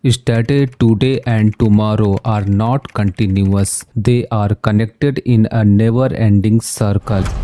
Yesterday, today, and tomorrow are not continuous. They are connected in a never ending circle.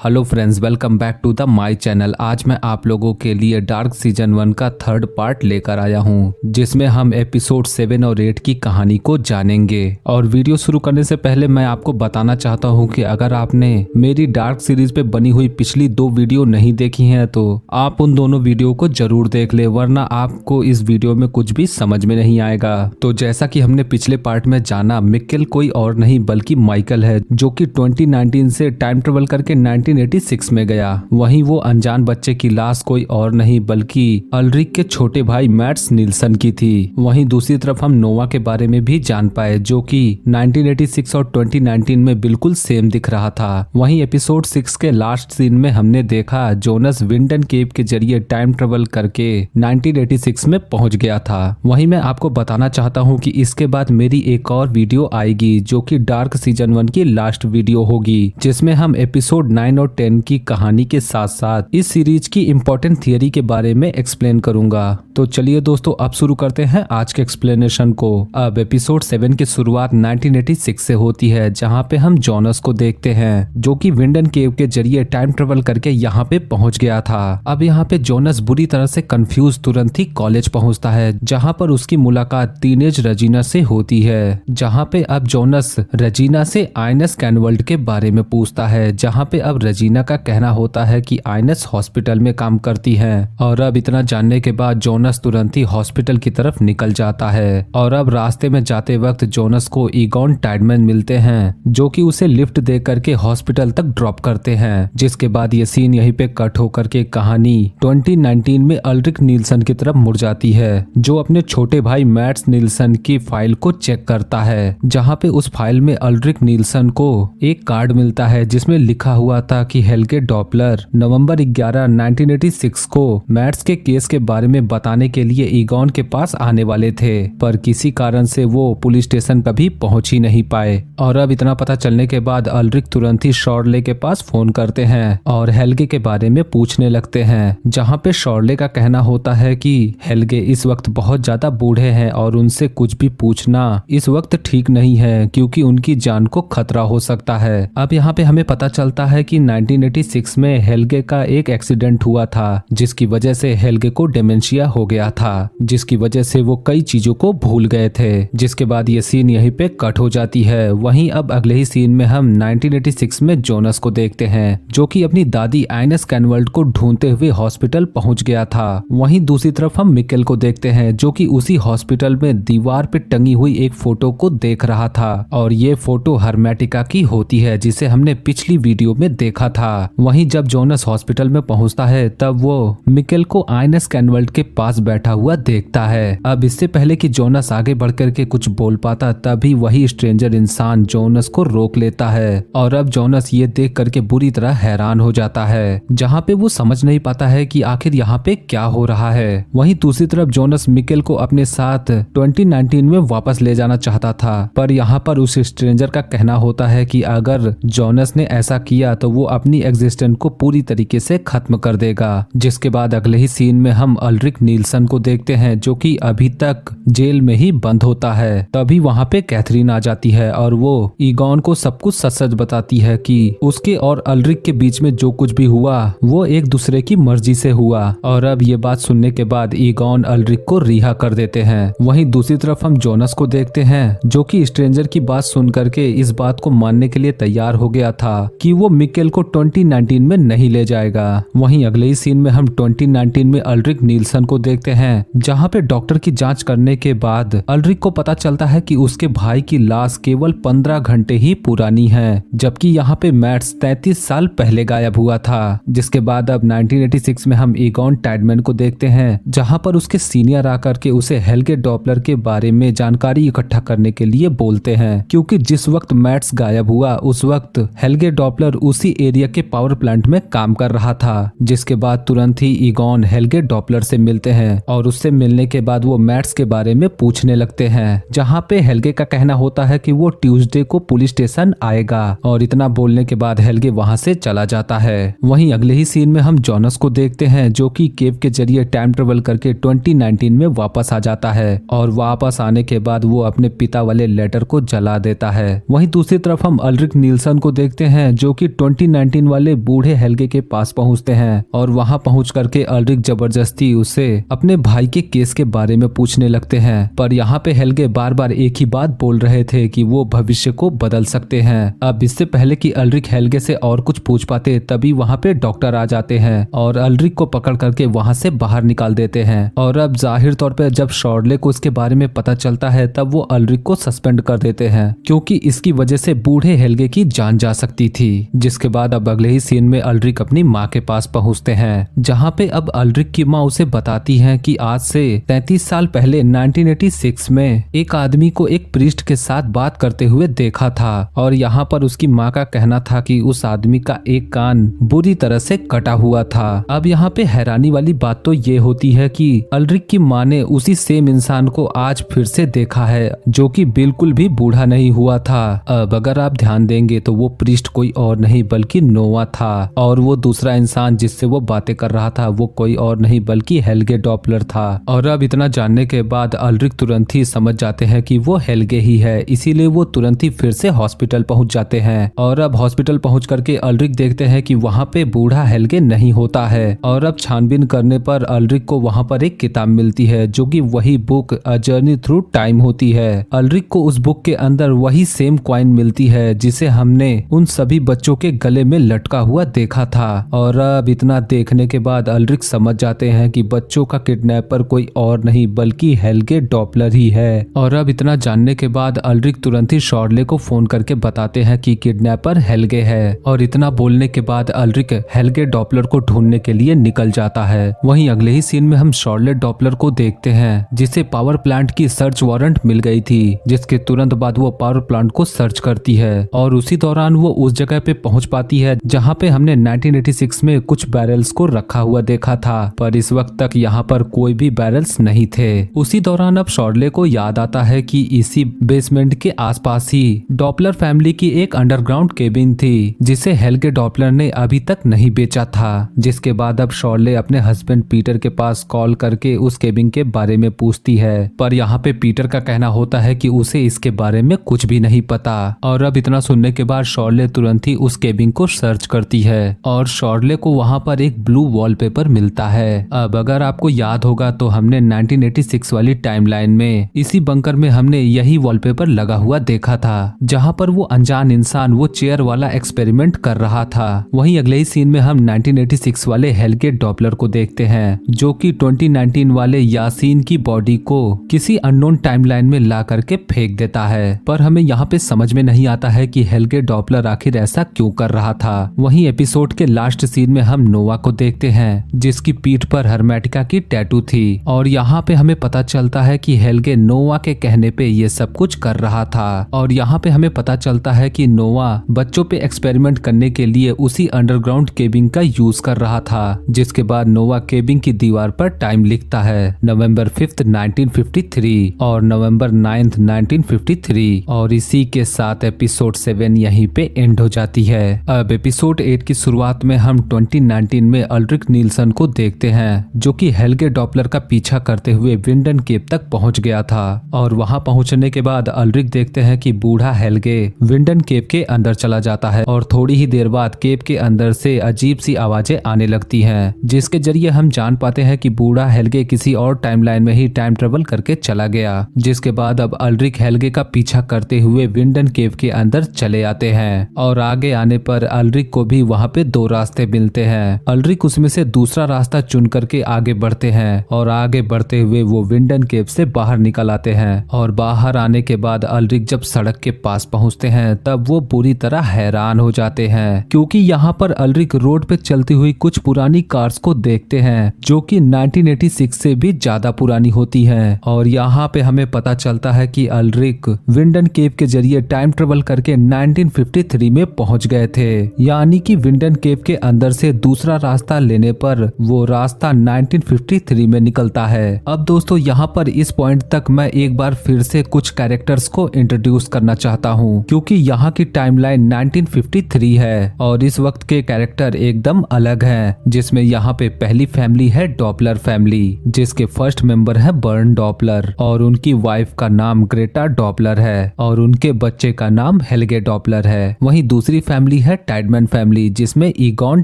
Hello friends, welcome back to the my channel. आज मैं आप लोगों के लिए dark season 1 का third part लेकर आया हूं, जिसमें हम एपिसोड 7 और 8 की कहानी को जानेंगे। और वीडियो शुरू करने से पहले मैं आपको बताना चाहता हूं कि अगर आपने मेरी डार्क सीरीज पे बनी हुई पिछली 2 वीडियो नहीं देखी हैं तो आप उन दोनों वीडियो को जरूर देख ले, वरना आपको इस वीडियो में कुछ भी समझ में नहीं आएगा। तो जैसा कि हमने पिछले पार्ट में जाना, मिकेल कोई और नहीं बल्कि माइकल है, जो कि 2019 से टाइम ट्रेवल करके 1986 में गया। वहीं वो अनजान बच्चे की लाश कोई और नहीं बल्कि अल्ड्रिक के छोटे भाई मैट्स निल्सन की थी। वहीं दूसरी तरफ हम नोवा के बारे में भी जान पाए, जो कि 1986 और 2019 में बिल्कुल सेम दिख रहा था। वहीं एपिसोड 6 के लास्ट सीन में हमने देखा जोनस विंडन केव के जरिए टाइम ट्रेवल करके 1986 में पहुंच गया था। वहीं मैं आपको बताना चाहता हूं कि इसके बाद मेरी एक और वीडियो आएगी, जो कि डार्क सीजन 1 की लास्ट वीडियो होगी, जिसमें हम एपिसोड 9 और 10 की कहानी के साथ साथ इस सीरीज की इम्पोर्टेंट थियरी के बारे में एक्सप्लेन करूंगा। तो चलिए दोस्तों, अब शुरू करते हैं आज के एक्सप्लेनेशन को। अब एपिसोड 7 की शुरुआत 1986 से होती है, जहां पे हम जोनस को देखते हैं, जो कि विंडन केव के जरिए टाइम ट्रेवल करके यहाँ पे पहुंच गया था। अब यहाँ पे जोनस बुरी तरह से कंफ्यूज तुरंत ही कॉलेज पहुंचता है, जहाँ पर उसकी मुलाकात टीनेज रजीना से होती है। जहाँ पे अब जोनस रजीना से आइनस कैनवर्ल्ड के बारे में पूछता है, जहाँ पे अब रजीना का कहना होता है कि आइनस हॉस्पिटल में काम करती है। और अब इतना जानने के बाद जोनस तुरंत ही हॉस्पिटल की तरफ निकल जाता है। और अब रास्ते में जाते वक्त जोनस को ईगॉन टाइडमैन मिलते हैं, जो कि उसे लिफ्ट दे करके हॉस्पिटल तक ड्रॉप करते हैं। जिसके बाद ये सीन यहीं पे कट होकर के कहानी 2019 में अल्ड्रिक निल्सन की तरफ मुड़ जाती है, जो अपने छोटे भाई मैट्स निल्सन की फाइल को चेक करता है। जहाँ पे उस फाइल में अल्ड्रिक निल्सन को एक कार्ड मिलता है, जिसमें लिखा हुआ था कि हेल्गे डॉपलर नवंबर 11, 1986 को मैट्स के केस के बारे में बताने के लिए ईगॉन के पास आने वाले थे, पर किसी कारण से वो पुलिस स्टेशन कभी पहुंच ही नहीं पाए। और अब इतना पता चलने के बाद अल्ड्रिक तुरंत ही शॉर्ले के पास फोन करते हैं और हेल्गे के बारे में पूछने लगते हैं, जहां पे शॉर्ले का कहना होता है कि हेल्गे इस वक्त बहुत ज्यादा बूढ़े हैं और उनसे कुछ भी पूछना इस वक्त ठीक नहीं है, क्योंकि उनकी जान को खतरा हो सकता है। अब यहाँ पे हमें पता चलता है कि 1986 में हेल्गे का एक एक्सीडेंट हुआ था, जिसकी वजह से हेल्गे को डिमेंशिया हो गया था, जिसकी वजह से वो कई चीजों को भूल गए थे। जिसके बाद ये सीन यहीं पे कट हो जाती है। वहीं अब अगले ही सीन में हम 1986 में जोनस को देखते हैं, जो कि अपनी दादी आइनस कैनवर्ल्ड को ढूंढते हुए हॉस्पिटल पहुंच गया था। वहीं दूसरी तरफ हम मिकेल को देखते हैं, जो कि उसी हॉस्पिटल में दीवार पे टंगी हुई एक फोटो को देख रहा था। और ये फोटो हर्मेटिका की होती है, जिसे हमने पिछली वीडियो में देखा था। वहीं जब जोनस हॉस्पिटल में पहुंचता है, तब वो मिकेल को आइनस कैनवर्ल्ड के पास बैठा हुआ देखता है। अब इससे पहले कि जोनस आगे बढ़ करके कुछ बोल पाता, तभी वही स्ट्रेंजर इंसान जोनस को रोक लेता है। और अब जोनस ये देख करके बुरी तरह हैरान हो जाता है, जहाँ पे वो समझ नहीं पाता है कि आखिर यहाँ पे क्या हो रहा है। वहीं दूसरी तरफ जोनस मिकेल को अपने साथ 2019 में वापस ले जाना चाहता था, पर यहाँ पर उस स्ट्रेंजर का कहना होता है कि अगर जोनस ने ऐसा किया तो वो अपनी एग्जिस्टेंस को पूरी तरीके से खत्म कर देगा। जिसके बाद अगले ही सीन में हम अल्ड्रिक निल्सन को देखते हैं, जो कि अभी तक जेल में ही बंद होता है। तभी वहाँ पे कैथरीन आ जाती है और वो ईगॉन को सब कुछ सच सच बताती है कि उसके और अल्ड्रिक के बीच में जो कुछ भी हुआ वो एक दूसरे की मर्जी से हुआ। और अब ये बात सुनने के बाद ईगॉन अल्ड्रिक को रिहा कर देते हैं। वहीं दूसरी तरफ हम जोनस को देखते हैं, जो कि स्ट्रेंजर की बात सुन करके इस बात को मानने के लिए तैयार हो गया था कि वो मिकेल को 2019 में नहीं ले जाएगा। वहीं अगले ही सीन में हम 2019 में अल्ड्रिक निल्सन को देखते हैं, जहां पे डॉक्टर की जांच करने के बाद अल्ड्रिक को पता चलता है कि उसके भाई की लाश केवल 15 घंटे ही पुरानी है, जबकि यहाँ पे मैट्स 33 साल पहले गायब हुआ था। जिसके बाद अब 1986 में हम ईगॉन टाइडमैन को देखते हैं, जहां पर उसके सीनियर आकर के उसे हेल्गे डॉपलर के बारे में जानकारी इकट्ठा करने के लिए बोलते हैं, क्योंकि जिस वक्त मैट्स गायब हुआ उस वक्त हेल्गे डॉपलर उसी एरिया के पावर प्लांट में काम कर रहा था। जिसके बाद तुरंत ही ईगॉन हेल्गे डॉपलर से मिलते हैं और उससे मिलने के बाद वो मैट्स के बारे में पूछने लगते हैं, जहाँ पे हेल्गे का कहना होता है कि वो ट्यूसडे को पुलिस स्टेशन आएगा। और इतना बोलने के बाद हेल्गे वहाँ से चला जाता है। वहीं अगले ही सीन में हम जॉनस को देखते हैं, जो कि केव के जरिए टाइम ट्रेवल करके 2019 में वापस आ जाता है और वापस आने के बाद वो अपने पिता वाले लेटर को जला देता है। वहीं दूसरी तरफ हम अल्रिक नील्सन को देखते हैं, जो कि 2019 वाले बूढ़े हेल्गे के पास पहुंचते हैं और वहां पहुंच करके अल्रिक जबरदस्ती उसे अपने भाई के केस के बारे में पूछने लगते हैं। पर यहाँ पे हेल्गे बार बार एक ही बात बोल रहे थे कि वो भविष्य को बदल सकते हैं। अब इससे पहले कि अल्रिक हेल्गे से और कुछ पूछ पाते, तभी वहाँ पे डॉक्टर आ जाते हैं और अल्रिक को पकड़ करके वहाँ से बाहर निकाल देते हैं। और अब जाहिर तौर पे जब शॉर्ले को इसके बारे में पता चलता है, तब वो अल्रिक को सस्पेंड कर देते हैं, क्योंकि इसकी वजह से बूढ़े हेल्गे की जान जा सकती थी। जिसके बाद अब अगले ही सीन में अल्रिक अपनी माँ के पास पहुँचते हैं, जहाँ पे अब अल्रिक की माँ उसे बताती है कि आज से 33 साल पहले 1986 में एक आदमी को एक प्रीस्ट के साथ बात करते हुए देखा था और यहाँ पर उसकी माँ का कहना था कि उस आदमी का एक कान बुरी तरह से कटा हुआ था। अब यहाँ पे हैरानी वाली बात तो ये होती है कि अल्रिक की माँ ने उसी सेम इंसान को आज फिर से देखा है, जो कि बिल्कुल भी बूढ़ा नहीं हुआ था। अब अगर आप ध्यान देंगे तो वो प्रीस्ट कोई और नहीं बल्कि नोवा था और वो दूसरा इंसान जिससे वो बातें कर रहा था वो कोई और नहीं बल्कि हेल्गे डॉपलर था। और अब इतना जानने के बाद अल्रिक तुरंत ही समझ जाते हैं कि वो हेल्गे ही है, इसीलिए वो तुरंत ही फिर से हॉस्पिटल पहुंच जाते हैं। और अब हॉस्पिटल पहुंच करके अल्रिक देखते हैं कि वहाँ पे बूढ़ा हेल्गे नहीं होता है। और अब छानबीन करने पर अल्रिक को वहाँ पर एक किताब मिलती है, जो कि वही book a journey through time होती है। अल्रिक को उस बुक के अंदर वही सेम कॉइन मिलती है जिसे हमने उन सभी बच्चों के गले में लटका हुआ देखा था। और अब इतना देखने के बाद अल्रिक समझ जाते हैं कि बच्चों का किडनैपर कोई और नहीं बल्कि हेल्गे डॉपलर ही है। और अब इतना जानने के बाद अल्रिक तुरंत ही शॉर्ले को फोन करके बताते हैं कि किडनैपर हेल्गे है। और इतना बोलने के बाद अल्रिक हेल्गे डॉपलर को ढूंढने के लिए निकल जाता है। वहीं अगले ही सीन में हम शॉर्ले डॉपलर को देखते हैं, जिसे पावर प्लांट की सर्च वारंट मिल गई थी, जिसके तुरंत बाद वो पावर प्लांट को सर्च करती है और उसी दौरान वो उस जगह पे पहुंच पाती है जहां पे हमने 1986 में कुछ बैरल्स को रखा हुआ देखा था। पर इस वक्त तक यहाँ पर कोई भी बैरल्स नहीं थे। उसी दौरान अब शॉर्ले को याद आता है कि इसी बेसमेंट के आसपास ही डॉपलर फैमिली की एक अंडरग्राउंड केबिन थी, जिसे हेल्गे डॉपलर ने अभी तक नहीं बेचा था। जिसके बाद अब शॉर्ले अपने हस्बैंड पीटर के पास कॉल करके उस केबिन के बारे में पूछती है, पर यहाँ पे पीटर का कहना होता है कि उसे इसके बारे में कुछ भी नहीं पता। और अब इतना सुनने के बाद शॉर्ले तुरंत ही उस केबिन को सर्च करती है और शॉर्ले को वहाँ पर एक ब्लू वॉलपेपर मिलता है। अब अगर आपको याद होगा तो हमने 1986 वाली टाइमलाइन में इसी बंकर में हमने यही वॉलपेपर लगा हुआ देखा था, जहाँ पर वो अनजान इंसान वो चेयर वाला एक्सपेरिमेंट कर रहा था। वहीं अगले ही सीन में हम 1986 वाले हेल्गे डॉपलर को देखते हैं, जो कि 2019 वाले यासीन की बॉडी को किसी अननोन टाइमलाइन में ला करके फेंक देता है। पर हमें यहाँ पे समझ में नहीं आता है कि हेल्गे डॉपलर आखिर ऐसा क्यों कर रहा था। वहीं एपिसोड के लास्ट सीन में हम नोवा को देखते हैं, जिसकी पीठ पर हर्मेटिका की टैटू थी और यहाँ पे हमें पता चलता है कि हेल्गे नोवा के कहने पे ये सब कुछ कर रहा था। और यहाँ पे हमें पता चलता है कि नोवा बच्चों पे एक्सपेरिमेंट करने के लिए उसी अंडरग्राउंड केबिन का यूज कर रहा था। जिसके बाद नोवा केबिन की दीवार पर टाइम लिखता है, नवंबर 5th 1953 और नवंबर 9th 1953। और इसी के साथ एपिसोड 7 यहीं पे एंड हो जाती है। अब एपिसोड 8 की शुरुआत में हम 2019 में अल्रिक नील्सन को देखते हैं, जो कि हेल्गे डॉपलर का पीछा करते हुए विंडन केव तक पहुंच गया था। और वहां पहुंचने के बाद अल्रिक देखते हैं कि बूढ़ा हेल्गे विंडन केव के अंदर चला जाता है और थोड़ी ही देर बाद केव के अंदर से अजीब सी आवाजें आने लगती हैं, जिसके जरिए हम जान पाते हैं कि बूढ़ा हेल्गे किसी और टाइमलाइन में ही टाइम ट्रेवल करके चला गया। जिसके बाद अब अल्रिक हेल्गे का पीछा करते हुए विंडन केव के अंदर चले आते हैं और आगे आने पर अल्रिक को भी वहाँ पे दो रास्ते मिलते हैं। अल्रिक उसमें से दूसरा रास्ता चुन करके आगे बढ़ते हैं और आगे बढ़ते हुए वो विंडन केव से बाहर निकल आते हैं। और बाहर आने के बाद अल्रिक जब सड़क के पास पहुँचते हैं तब वो पूरी तरह हैरान हो जाते हैं, क्योंकि यहाँ पर अल्रिक रोड पे चलती हुई कुछ पुरानी कार्स को देखते हैं, जो कि 1986 से भी ज्यादा पुरानी होती हैं। और यहाँ पे हमें पता चलता है कि अल्रिक विंडन केव के जरिए टाइम ट्रेवल करके 1953 में पहुंच गए थे, यानी कि विंडन केव के अंदर से दूसरा रास्ता लेने पर वो रास्ता 1953 में निकलता है। अब दोस्तों यहाँ पर इस पॉइंट तक मैं एक बार फिर से कुछ कैरेक्टर्स को इंट्रोड्यूस करना चाहता हूँ, क्योंकि यहाँ की टाइमलाइन 1953 है और इस वक्त के कैरेक्टर एकदम अलग हैं, जिसमें यहाँ पे पहली फैमिली है डॉपलर फैमिली, जिसके फर्स्ट मेंबर है बर्न डॉपलर और उनकी वाइफ का नाम ग्रेटा डॉपलर है और उनके बच्चे का नाम हेल्गे डॉपलर है। वहीं दूसरी फैमिली है टाइडमैन फैमिली, जिसमें ईगॉन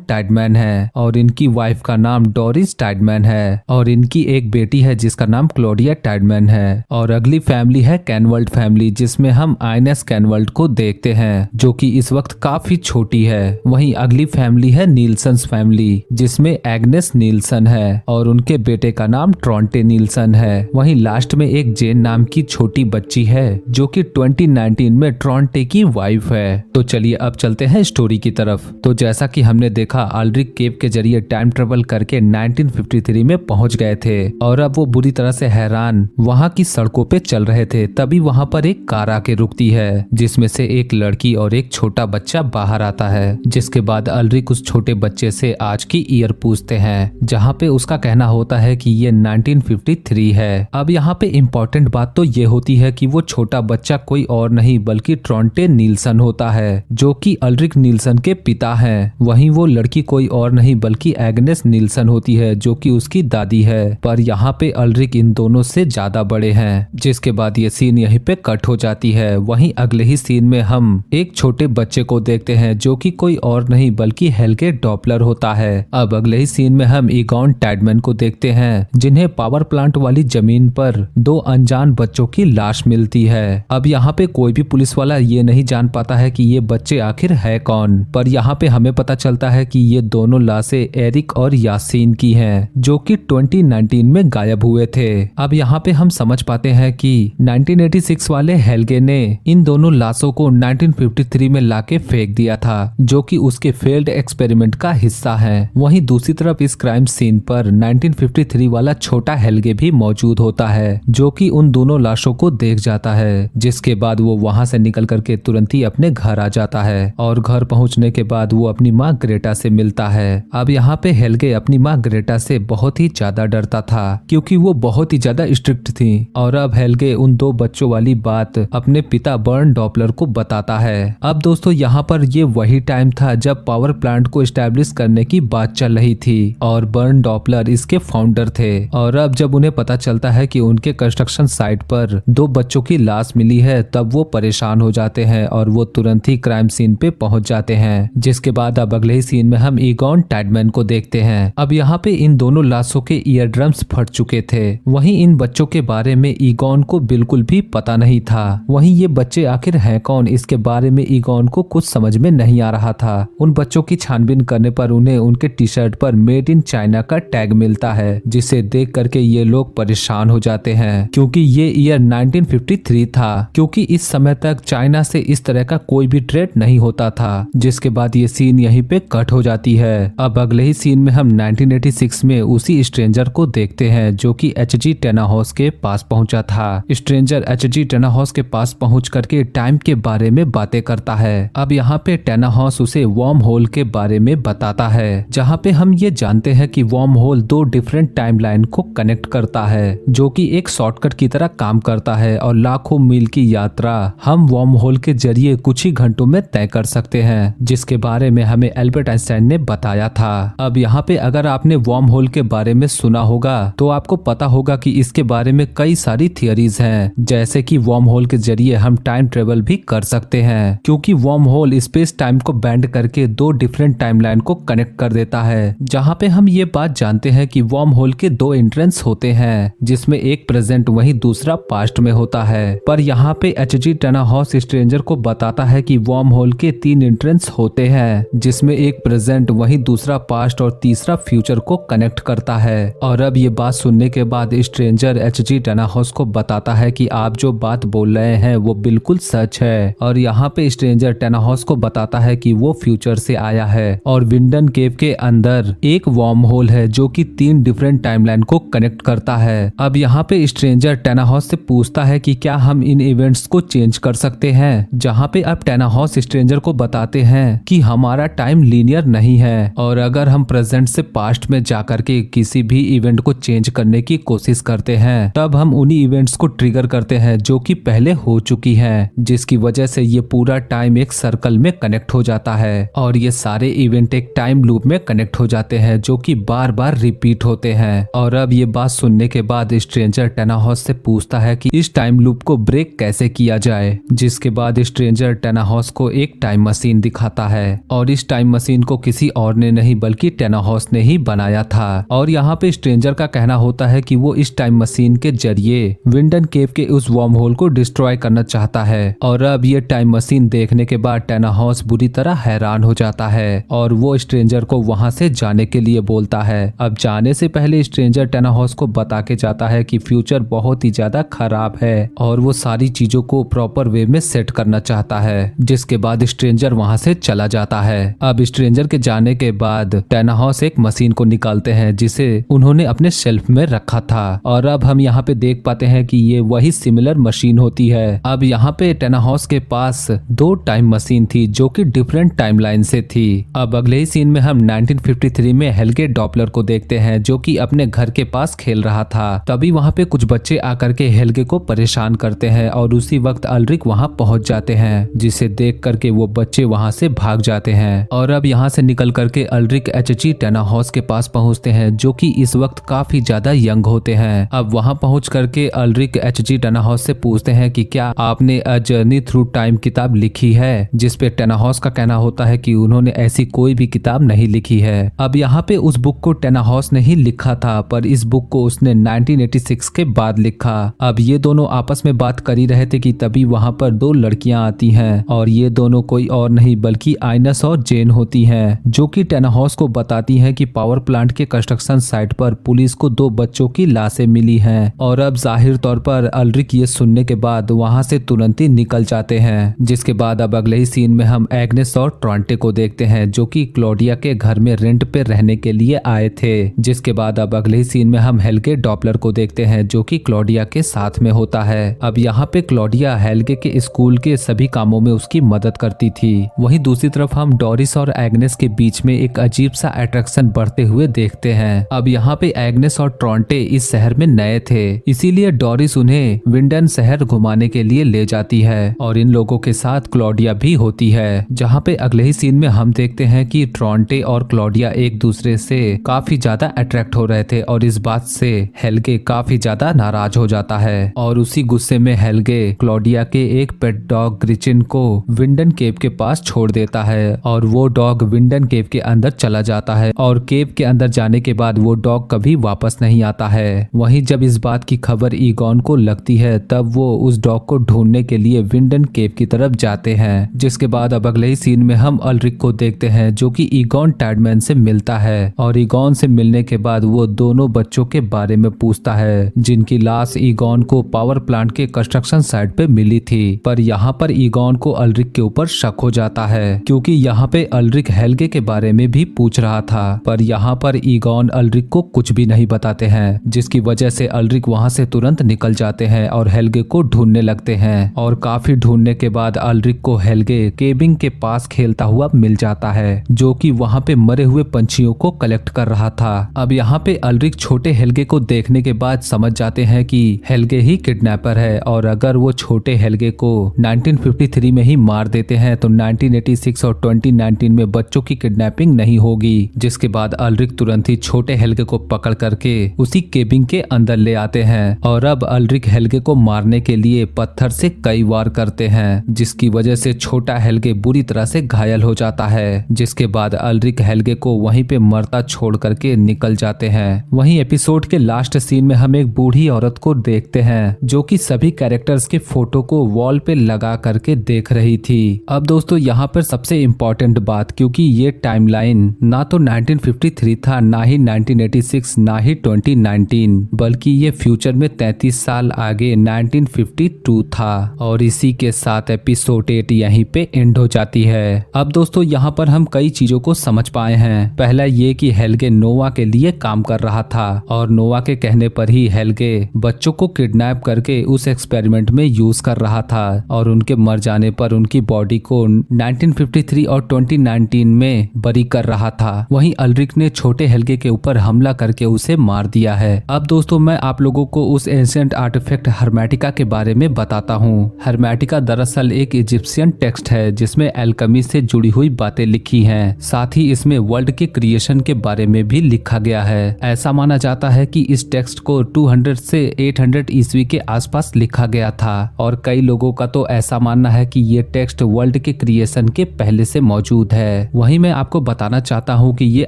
टाइडमैन है और इनकी वाइफ का नाम डोरिस टाइडमैन है और इनकी एक बेटी है जिसका नाम क्लोडिया टाइडमैन है। और अगली फैमिली है कैनवर्ल्ड फैमिली, जिसमें हम आइनेस कैनवर्ल्ड को देखते हैं, जो कि इस वक्त काफी छोटी है। वहीं अगली फैमिली है नीलसन्स फैमिली, जिसमें एग्नेस नीलसन है और उनके बेटे का नाम ट्रॉन्टे नीलसन है। वहीं लास्ट में एक जेन नाम की छोटी बच्ची है, जो कि 2019 में ट्रॉन्टे की वाइफ है। तो चलिए अब चलते हैं स्टोरी की तरफ। तो जैसा कि हमने देखा, अल्ड्रिक केव के जरिए टाइम ट्रेवल करके 1953 में पहुंच गए थे और अब वो बुरी तरह से हैरान वहां की सड़कों पे चल रहे थे। तभी वहां पर एक कार आके रुकती है, जिसमें से एक लड़की और एक छोटा बच्चा बाहर आता है। जिसके बाद अल्ड्रिक उस छोटे बच्चे से आज की ईयर पूछते हैं, जहाँ पे उसका कहना होता है कि ये 1953 है। अब यहाँ पे इम्पोर्टेंट बात तो ये होती है कि वो छोटा बच्चा कोई और नहीं बल्कि ट्रॉन्टे नीलसन होता है, जो कि अल्ड्रिक नीलसन के पिता हैं। वहीं वो लड़की कोई और नहीं बल्कि एग्नेस नीलसन होती है, जो कि उसकी दादी है। पर यहाँ पे अल्ड्रिक इन दोनों से ज्यादा बड़े हैं। जिसके बाद ये सीन यहीं पे कट हो जाती है। वहीं अगले ही सीन में हम एक छोटे बच्चे को देखते हैं, जो कि कोई और नहीं बल्कि हेल्गे डॉपलर होता है। अब अगले ही सीन में हम ईगॉन टाइडमैन को देखते हैं, जिन्हें पावर प्लांट वाली जमीन पर दो अनजान बच्चों की लाश मिलती है। अब यहाँ पे कोई भी पुलिस वाला ये नहीं जान पाता है कि ये बच्चे आखिर है कौन, पर यहाँ पे हमें पता चलता है कि ये दोनों लाशें एरिक और यासीन की हैं, जो कि 2019 में गायब हुए थे। अब यहाँ पे हम समझ पाते हैं कि 1986 वाले हेल्गे ने इन दोनों लाशों को 1953 में लाके फेंक दिया था, जो कि उसके फेल्ड एक्सपेरिमेंट का हिस्सा है। वहीं दूसरी तरफ इस क्राइम सीन पर 1953 वाला छोटा हेल्गे भी मौजूद होता है, जो कि उन दोनों लाशों को देख जाता है। जिसके बाद वो वहां से निकल करके तुरंत ही अपने घर आ जाता है और घर पहुंचने के बाद वो अपनी माँ ग्रेटा से मिलता है। अब यहाँ पे हेल्गे अपनी माँ ग्रेटा से बहुत ही ज्यादा डरता था, क्योंकि वो बहुत ही ज्यादा स्ट्रिक्ट थी। और अब हेल्गे उन दो बच्चों वाली बात अपने पिता बर्न डॉपलर को बताता है। अब दोस्तों यहाँ पर ये वही टाइम था जब पावर प्लांट को एस्टैब्लिश करने की बात चल रही थी और बर्न डॉपलर इसके फाउंडर थे। और अब जब उन्हें पता चलता है कि उनके कंस्ट्रक्शन साइट पर दो बच्चों की लाश मिली है, तब वो परेशान हो जाते हैं और वो तुरंत ही क्राइम सीन पे पहुंच जाते हैं। जिसके बाद अब अगले ही सीन में हम ईगॉन टाइडमैन को देखते हैं। अब यहाँ पे इन दोनों लाशों के ईयर ड्रम्स फट चुके थे। वहीं इन बच्चों के बारे में ईगॉन को बिल्कुल भी पता नहीं था। वहीं ये बच्चे आखिर हैं कौन, इसके बारे में ईगॉन को कुछ समझ में नहीं आ रहा था। उन बच्चों की छानबीन करने पर उन्हें उनके टी शर्ट पर मेड इन चाइना का टैग मिलता है, जिसे देख करके ये लोग परेशान हो जाते हैं, क्योंकि ये ईयर 1953 था, क्योंकि इस समय तक चाइना से इस तरह का कोई भी ट्रेड नहीं होता था। जिसके बाद ये सीन यहीं पे कट हो जाती है। अब अगले ही सीन में हम 1986 में उसी स्ट्रेंजर को देखते हैं, जो कि एचजी टेनाहाउस के पास पहुंचा था। स्ट्रेंजर एचजी टेनाहाउस के पास पहुंच करके टाइम के बारे में बातें करता है। अब यहाँ पे टेनाहाउस उसे वर्म होल के बारे में बताता है, जहाँ पे हम ये जानते हैं कि वर्म होल दो डिफरेंट टाइमलाइन को कनेक्ट करता है, जो कि एक शॉर्टकट की तरह काम करता है और लाखों मील की यात्रा हम वर्म होल के जरिए कुछ ही घंटों में तय कर सकते हैं, जिसके बारे में हमें एल्बर्ट आइंस्टाइन ने बताया था। अब यहाँ पे अगर आपने वर्म होल के बारे में सुना होगा तो आपको पता होगा कि इसके बारे में कई सारी थियरीज हैं, जैसे कि वर्म होल के जरिए हम टाइम ट्रेवल भी कर सकते हैं, क्योंकि वर्म होल स्पेस टाइम को बैंड करके दो डिफरेंट टाइमलाइन को कनेक्ट कर देता है। जहाँ पे हम ये बात जानते हैं कि वर्म होल के दो एंट्रेंस होते हैं, जिसमें एक प्रेजेंट वहीं दूसरा पास्ट में होता है। पर यहाँ पे एचजी टेनाहाउस स्ट्रेंजर को बताता है कि वर्म होल के तीन एंट्रेंस होते हैं, जिसमें एक प्रेजेंट वहीं दूसरा पास्ट और तीसरा फ्यूचर को कनेक्ट करता है। और अब ये बात सुनने के बाद स्ट्रेंजर एचजी टेनाहाउस को बताता है कि आप जो बात बोल रहे हैं वो बिल्कुल सच है। और यहाँ पे स्ट्रेंजर टेनाहाउस को बताता है कि वो फ्यूचर से आया है और विंडन केव के अंदर एक वर्म होल है, जो कि तीन डिफरेंट टाइमलाइन को कनेक्ट करता है। अब यहाँ पे स्ट्रेंजर टेनाहाउस से पूछता है कि क्या हम इन इवेंट्स को चेंज कर सकते हैं, जहाँ पे अब टेनाहाउस स्ट्रेंजर को बताते हैं कि हमारा टाइम लीनियर नहीं है और अगर हम प्रेजेंट से पास्ट में जाकर के किसी भी इवेंट को चेंज करने की कोशिश करते हैं तब हम उन्हीं इवेंट्स को ट्रिगर करते हैं जो कि पहले हो चुकी हैं, जिसकी वजह से ये पूरा टाइम एक सर्कल में कनेक्ट हो जाता है और ये सारे इवेंट एक टाइम लूप में कनेक्ट हो जाते हैं जो कि बार बार रिपीट होते हैं। और अब ये बात सुनने के बाद स्ट्रेंजर टेनाहॉस से पूछता है कि इस टाइम लूप को ब्रेक कैसे किया जाए, जिसके बाद स्ट्रेंजर टेनाहॉस को एक टाइम मशीन दिखाता है और इस टाइम मशीन को किसी और ने नहीं बल्कि टेनाहॉस ने ही बनाया था। और यहाँ पे स्ट्रेंजर का कहना होता है कि वो इस टाइम मशीन के जरिए विंडन केव के उस वर्म होल को डिस्ट्रॉय करना चाहता है। और अब ये टाइम मशीन देखने के बाद टेनाहॉस बुरी तरह हैरान हो जाता है और वो स्ट्रेंजर को वहां से जाने के लिए बोलता है। अब जाने से पहले स्ट्रेंजर टेनाहॉस को बता के जाता है कि फ्यूचर बहुत ही ज्यादा खराब है और वो सारी चीजों को प्रॉपर वे में सेट करना चाहता है, जिसके बाद स्ट्रेंजर वहां से चला जाता है। अब स्ट्रेंजर के जाने के बाद टेनाहॉस एक मशीन को निकालते हैं जिसे उन्होंने अपने शेल्फ में रखा था और अब हम यहाँ पे देख पाते हैं कि ये वही सिमिलर मशीन होती है। अब यहाँ पे टेनाहॉस के पास 2 टाइम मशीन थी जो कि डिफरेंट टाइमलाइन से थी। अब अगले ही सीन में हम 1953 में हेल्गे डॉपलर को देखते हैं जो कि अपने घर के पास खेल रहा था। तभी वहाँ पे कुछ बच्चे आकर के हेल्गे को परेशान करते हैं और उसी वक्त अल्रिक वहाँ पहुँच जाते हैं, जिसे देख करके वो बच्चे वहाँ से भाग जाते हैं। और अब यहाँ से निकल करके अल्रिक एचजी टेनाहॉस के पास पहुँचते हैं जो कि इस वक्त काफी ज्यादा यंग होते हैं। अब वहाँ पहुँच करके अल्रिक एचजी टेनाहॉस से पूछते हैं कि क्या आपने अ जर्नी थ्रू टाइम किताब लिखी है, जिसपे टेनाहॉस का कहना होता है कि उन्होंने ऐसी कोई भी किताब नहीं लिखी है। अब यहाँ पे उस बुक को टेनाहॉस ने ही लिखा था, पर इस बुक को उसने 1986 के बाद लिखा। अब ये दोनों आपस में बात कर ही रहे थे कि तभी वहाँ पर 2 लड़कियां आती हैं और ये दोनों कोई और नहीं बल्कि आइनस और जेन होती हैं, जो कि टेनाहॉस को बताती हैं कि पावर प्लांट के कंस्ट्रक्शन साइट पर पुलिस को 2 बच्चों की लाशें मिली हैं। और अब जाहिर तौर पर अल्रिक ये सुनने के बाद वहाँ से तुरंत ही निकल जाते हैं, जिसके बाद अब अगले ही सीन में हम एग्नेस और ट्रांटे को देखते हैं जो कि क्लॉडिया के घर में रेंट पे रहने के लिए आए थे। जिसके बाद अब अगले ही सीन में हम हेल्गे डॉपलर को देखते हैं जो कि क्लॉडिया के साथ में होता है। अब यहाँ पे क्लॉडिया हेल्गे के स्कूल के सभी कामों में उसकी मदद करती थी। वहीं दूसरी तरफ हम डोरिस और एग्नेस के बीच में एक अजीब सा अट्रैक्शन बढ़ते हुए देखते हैं। अब यहाँ पे एग्नेस और ट्रांटे इस शहर में नए थे, इसीलिए डोरिस उन्हें विंडन शहर घुमाने के लिए ले जाती है और इन लोगों के साथ क्लॉडिया भी होती है। जहाँ पे अगले ही सीन में हम देखते हैं कि ट्रांटे और क्लॉडिया एक दूसरे से काफी ज्यादा अट्रैक्ट हो रहे थे और इस बात से हेल्गे काफी ज्यादा नाराज हो जाता है और उसी गुस्से में हेल्गे क्लॉडिया के एक पेट डॉग ग्रिचिन को विंडन केव के पास छोड़ देता है और वो डॉग विंडन केव के अंदर चला जाता है और केव के अंदर जाने के बाद वो डॉग कभी वापस नहीं आता है। वहीं जब इस बात की खबर ईगॉन को लगती है तब वो उस डॉग को ढूंढने के लिए विंडन केव की तरफ जाते हैं। जिसके बाद अब अगले ही सीन में हम अल्रिक को देखते हैं जो कि ईगॉन टैडमैन से मिलता है और ईगॉन से मिलने के बाद वो दोनों बच्चों के बारे में पूछता है जिनकी लाश ईगॉन को पावर प्लांट के कंस्ट्रक्शन साइट पे मिली थी। पर यहाँ पर ईगॉन को अल्रिक के ऊपर शक हो जाता है क्योंकि यहाँ पे अल्रिक हेल्गे के बारे में भी पूछ रहा था, पर यहाँ पर ईगॉन अल्रिक को कुछ भी नहीं बताते हैं, जिसकी वजह से अल्रिक वहाँ से तुरंत निकल जाते हैं और हेल्गे को ढूंढने लगते हैं। और काफी ढूंढने के बाद अल्रिक को हेल्गे केबिन के पास खेलता हुआ मिल जाता है जो कि वहाँ पे मरे हुए पंछियों को कलेक्ट कर रहा था। अब यहाँ पे अल्रिक छोटे हेल्गे को देखने के बाद समझ जाते हैं कि हेल्गे ही किडनैपर है और अगर वो छोटे हेल्गे को 1953 में ही मार देते हैं तो 1986 और 2019 में बच्चों की किडनैपिंग नहीं होगी। जिसके बाद अल्रिक तुरंत ही छोटे हेल्गे को पकड़ करके उसी केबिन के अंदर ले आते हैं और अब अल्रिक हेल्गे को मारने के लिए पत्थर से कई वार करते हैं, जिसकी वजह से छोटा हेल्गे बुरी तरह से घायल हो जाता है। जिसके बाद अल्रिक हेल्गे को वहीं पे मरता छोड़ करके निकल जाते हैं। वहीं एपिसोड के लास्ट सीन में हम एक बूढ़ी औरत को देखते हैं जो कि सभी कैरेक्टर्स के फोटो को वॉल पे लगा करके देख रही थी। अब दोस्तों यहाँ पर सबसे इम्पोर्टेंट बात, क्योंकि ये टाइमलाइन ना तो 1953 था, ना ही 1986, ना ही 2019, बल्कि ये फ्यूचर में 33 साल आगे 1952 था। और इसी के साथ एपिसोड 8 यहीं पे एंड हो जाती है। अब दोस्तों यहाँ पर हम कई चीजों को समझ पाए हैं। पहला ये कि हेल्गे नोवा के लिए काम कर रहा था और नोवा के कहने पर ही हेल्गे बच्चों को किडनैप करके उस एक्सपेरिमेंट में यूज कर रहा था और उनके मर जाने पर उनकी बॉडी को जून 1953 और 2019 में बरी कर रहा था। वहीं अल्रिक ने छोटे हेल्गे के ऊपर हमला करके उसे मार दिया है। अब दोस्तों मैं आप लोगों को उस एंशिएंट आर्टिफैक्ट हर्मेटिका के बारे में बताता हूँ। हर्मेटिका दरअसल एक इजिप्शियन टेक्स्ट है जिसमें एल्केमी से जुड़ी हुई बातें लिखी हैं। साथ ही इसमें वर्ल्ड के क्रिएशन के बारे में भी लिखा गया है। ऐसा माना जाता है कि इस टेक्स्ट को 200 से 800 ईस्वी के आसपास लिखा गया था और कई लोगों का तो ऐसा मानना है कि ये टेक्स्ट वर्ल्ड के क्रिएशन के पहले से मौजूद है। वहीं मैं आपको बताना चाहता हूँ कि ये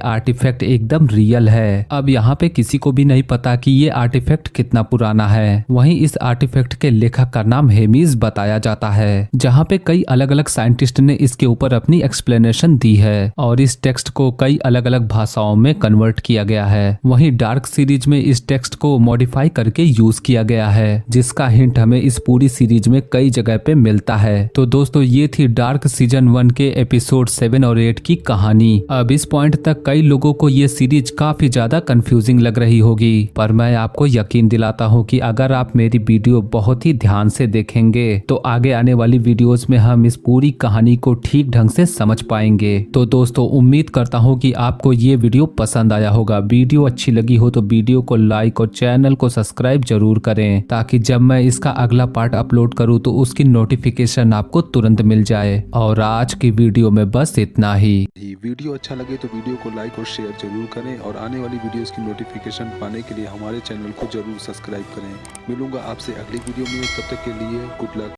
आर्टिफैक्ट एकदम रियल है। अब यहाँ पे किसी को भी नहीं पता कि ये आर्टिफैक्ट कितना पुराना है। वहीं इस आर्टिफैक्ट के लेखक का नाम हेमीज बताया जाता है, जहाँ पे कई अलग अलग साइंटिस्ट ने इसके ऊपर अपनी एक्सप्लेनेशन दी है और इस टेक्स्ट को कई अलग अलग भाषाओं में कन्वर्ट किया गया है। वहीं डार्क सीरीज में इस टेक्स्ट को मॉडिफाई करके यूज किया गया है, जिसका हिंट हमें इस पूरी सीरीज में कई जगह पे मिलता है। तो दोस्तों ये थी डार्क सीजन 1 के एपिसोड 7 और 8 की कहानी। अब इस पॉइंट तक कई लोगों को ये सीरीज काफी ज्यादा कंफ्यूजिंग लग रही होगी, पर मैं आपको यकीन दिलाता हूँ कि अगर आप मेरी वीडियो बहुत ही ध्यान से देखेंगे तो आगे आने वाली वीडियोस में हम इस पूरी कहानी को ठीक ढंग से समझ पाएंगे। तो दोस्तों उम्मीद करता हूँ कि आपको ये वीडियो पसंद आया होगा। वीडियो अच्छी लगी हो तो वीडियो को लाइक और चैनल को सब्सक्राइब जरूर करें, ताकि जब मैं इसका अगला पार्ट अपलोड करूँ तो उसकी नोटिफिकेशन आपको तुरंत मिल जाए। और आज की वीडियो में बस इतना ही। वीडियो अच्छा लगे तो वीडियो को लाइक और शेयर जरूर करें और आने वाली वीडियोस की नोटिफिकेशन पाने के लिए हमारे चैनल को जरूर सब्सक्राइब करें। मिलूंगा आपसे अगली वीडियो में, तब तक के लिए गुड लक।